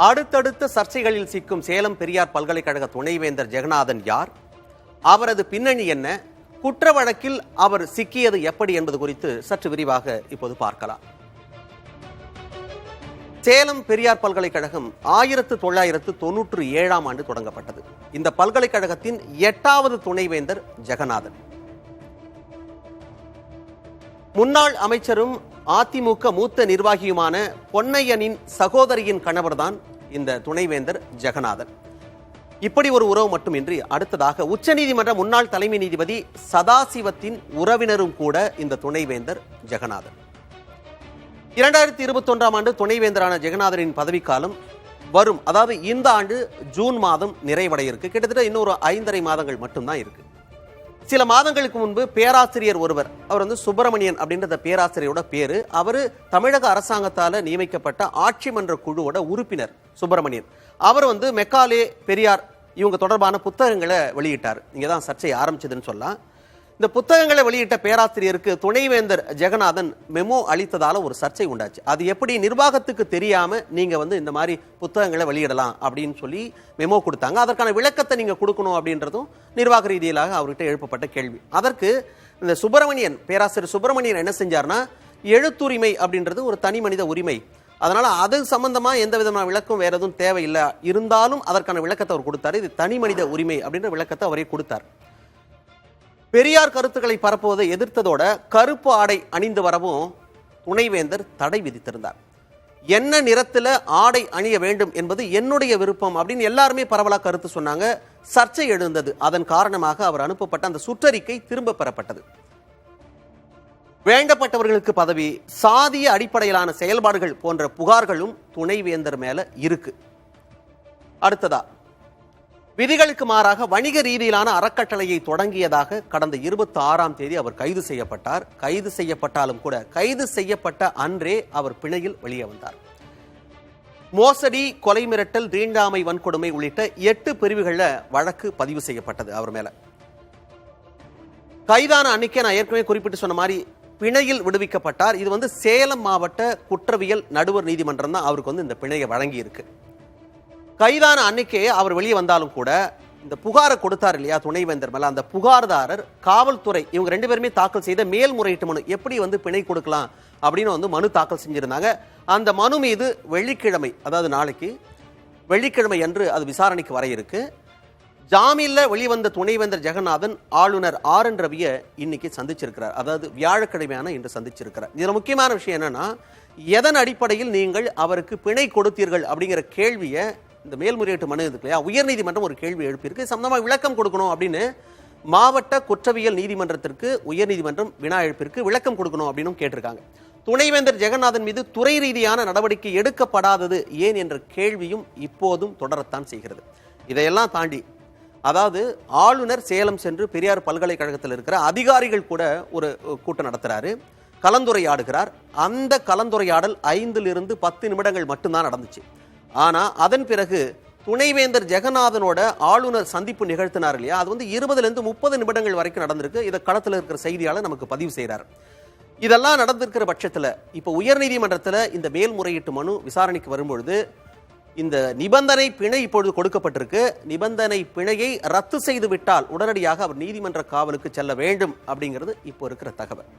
அடுத்தடுத்த சர்ச்சைகளில் சிக்கும் சேலம் பெரியார் பல்கலைக்கழக துணைவேந்தர் ஜெகநாதன் யார், அவரது பின்னணி என்ன, குற்ற வழக்கில் அவர் சிக்கியது எப்படி என்பது குறித்து சற்று விரிவாக இப்போது பார்க்கலாம். சேலம் பெரியார் பல்கலைக்கழகம் 1997ஆம் ஆண்டு தொடங்கப்பட்டது. இந்த பல்கலைக்கழகத்தின் 8வது துணைவேந்தர் ஜெகநாதன். முன்னாள் அமைச்சரும் அதிமுக மூத்த நிர்வாகியுமான பொன்னையனின் சகோதரியின் கணவர்தான் இந்த துணைவேந்தர் ஜெகநாதன். இப்படி ஒரு உறவு மட்டுமின்றி அடுத்ததாக உச்சநீதிமன்ற முன்னாள் தலைமை நீதிபதி சதாசிவத்தின் உறவினரும் கூட இந்த துணைவேந்தர் ஜெகநாதன். 2021ஆம் ஆண்டு துணைவேந்தரான ஜெகநாதனின் பதவிக்காலம் வரும், அதாவது இந்த ஆண்டு ஜூன் மாதம் நிறைவடைய இருக்கு. கிட்டத்தட்ட இன்னொரு 5.5 மாதங்கள் மட்டும்தான் இருக்கு. சில மாதங்களுக்கு முன்பு பேராசிரியர் ஒருவர், அவர் சுப்பிரமணியன் அப்படின்ற பேராசிரியரோட பேரு, அவர் தமிழக அரசாங்கத்தால நியமிக்கப்பட்ட ஆட்சி மன்ற குழுவோட உறுப்பினர் சுப்பிரமணியன். அவர் மெக்காலே பெரியார் இவங்க தொடர்பான புத்தகங்களை வெளியிட்டார். இங்கதான் சர்ச்சை ஆரம்பிச்சதுன்னு சொல்லலாம். இந்த புத்தகங்களை வெளியிட்ட பேராசிரியருக்கு துணைவேந்தர் ஜெகநாதன் மெமோ அளித்ததால ஒரு சர்ச்சை உண்டாச்சு. அது எப்படி நிர்வாகத்துக்கு தெரியாம நீங்க இந்த மாதிரி புத்தகங்களை வெளியிடலாம் அப்படின்னு சொல்லி மெமோ கொடுத்தாங்க. அதற்கான விளக்கத்தை நீங்க கொடுக்கணும் அப்படின்றதும் நிர்வாக ரீதியிலாக அவர்கிட்ட எழுப்பப்பட்ட கேள்வி. அதற்கு இந்த பேராசிரியர் சுப்பிரமணியன் என்ன செஞ்சார்னா, எழுத்துரிமை அப்படின்றது ஒரு தனி மனித உரிமை, அதனால அது சம்பந்தமா எந்த விதமான விளக்கம் வேற எதுவும் தேவையில்லை, இருந்தாலும் அதற்கான விளக்கத்தை அவர் கொடுத்தாரு. இது தனி மனித உரிமை அப்படின்ற விளக்கத்தை அவரே கொடுத்தார். பெரியார் கருத்துக்களை பரப்புவதை எதிர்த்ததோட கருப்பு ஆடை அணிந்து வரவும் துணைவேந்தர் தடை விதித்திருந்தார். என்ன நிறத்துல ஆடை அணிய வேண்டும் என்பது என்னுடைய விருப்பம் அப்படின்னு எல்லாருமே பரவலாக கருத்து சொன்னாங்க. சர்ச்சை எழுந்தது. அதன் காரணமாக அவர் அனுப்பப்பட்ட அந்த சுற்றறிக்கை திரும்ப பெறப்பட்டது. வேண்டப்பட்டவர்களுக்கு பதவி, சாதிய அடிப்படையிலான செயல்பாடுகள் போன்ற புகார்களும் துணைவேந்தர் மேல இருக்கு. அடுத்ததா, விதிகளுக்கு மாறாக வணிக ரீதியிலான அறக்கட்டளையை தொடங்கியதாக கடந்த 26ஆம் தேதி அவர் கைது செய்யப்பட்டார். கைது செய்யப்பட்டாலும் கூட கைது செய்யப்பட்ட அன்றே அவர் பிணையில் வெளியே வந்தார். மோசடி, கொலை மிரட்டல், தீண்டாமை, வன்கொடுமை உள்ளிட்ட 8 பிரிவுகளில் வழக்கு பதிவு செய்யப்பட்டது அவர் மேல. கைதான அன்னைக்கே நான் ஏற்கனவே குறிப்பிட்டு சொன்ன மாதிரி பிணையில் விடுவிக்கப்பட்டார். இது சேலம் மாவட்ட குற்றவியல் நடுவர் நீதிமன்றம் தான் அவருக்கு இந்த பிணையை வழங்கி இருக்கு. கைதான அன்னைக்கே அவர் வெளியே வந்தாலும் கூட இந்த புகாரை கொடுத்தார் இல்லையா துணைவேந்தர் மேல, அந்த புகார்தாரர் காவல்துறை இவங்க 2 பேருமே தாக்கல் செய்த மேல்முறையீட்டு மனு, எப்படி பிணை கொடுக்கலாம் அப்படின்னு மனு தாக்கல் செஞ்சிருந்தாங்க. அந்த மனு மீது வெள்ளிக்கிழமை, அதாவது நாளைக்கு வெள்ளிக்கிழமை அன்று அது விசாரணைக்கு வர இருக்கு. ஜாமீன்ல வெளிவந்த துணைவேந்தர் ஜெகநாதன் ஆளுநர் RN ரவியை இன்னைக்கு சந்திச்சிருக்கிறார். அதாவது வியாழக்கிழமையான இன்று சந்திச்சிருக்கிறார். இதுல முக்கியமான விஷயம் என்னன்னா, எதன் அடிப்படையில் நீங்கள் அவருக்கு பிணை கொடுத்தீர்கள் அப்படிங்கிற கேள்வியை இந்த மேல்முறையீட்டு மனு இருக்கு இல்லையா, உயர்நீதிமன்றம் ஒரு கேள்வி எழுப்பியிருக்கு. சம்பந்தமாக விளக்கம் கொடுக்கணும் அப்படின்னு மாவட்ட குற்றவியல் நீதிமன்றத்திற்கு உயர்நீதிமன்றம் வினா எழுப்பியிருக்கு. விளக்கம் கொடுக்கணும் அப்படின்னு கேட்டிருக்காங்க. துணைவேந்தர் ஜெகநாதன் மீது துறை ரீதியான நடவடிக்கை எடுக்கப்படாதது ஏன் என்ற கேள்வியும் இப்போதும் தொடரத்தான் செய்கிறது. இதையெல்லாம் தாண்டி, அதாவது ஆளுநர் சேலம் சென்று பெரியார் பல்கலைக்கழகத்தில் இருக்கிற அதிகாரிகள் கூட ஒரு கூட்டம் நடத்துறாரு, கலந்துரையாடுகிறார். அந்த கலந்துரையாடல் 5 to 10 நிமிடங்கள் மட்டும்தான் நடந்துச்சு. ஆனா அதன் பிறகு துணைவேந்தர் ஜெகநாதனோட ஆளுநர் சந்திப்பு நிகழ்த்தினார் இல்லையா, அது 20 to 30 நிமிடங்கள் வரைக்கும் நடந்திருக்கு. இதை களத்தில் இருக்கிற செய்தியாளர் நமக்கு பதிவு செய்கிறார். இதெல்லாம் நடந்திருக்கிற பட்சத்தில் இப்போ உயர்நீதிமன்றத்தில் இந்த மேல்முறையீட்டு மனு விசாரணைக்கு வரும்பொழுது இந்த நிபந்தனை பிணை இப்பொழுது கொடுக்கப்பட்டிருக்கு. நிபந்தனை பிணையை ரத்து செய்து விட்டால் உடனடியாக அவர் நீதிமன்ற காவலுக்கு செல்ல வேண்டும் அப்படிங்கிறது இப்போ இருக்கிற தகவல்.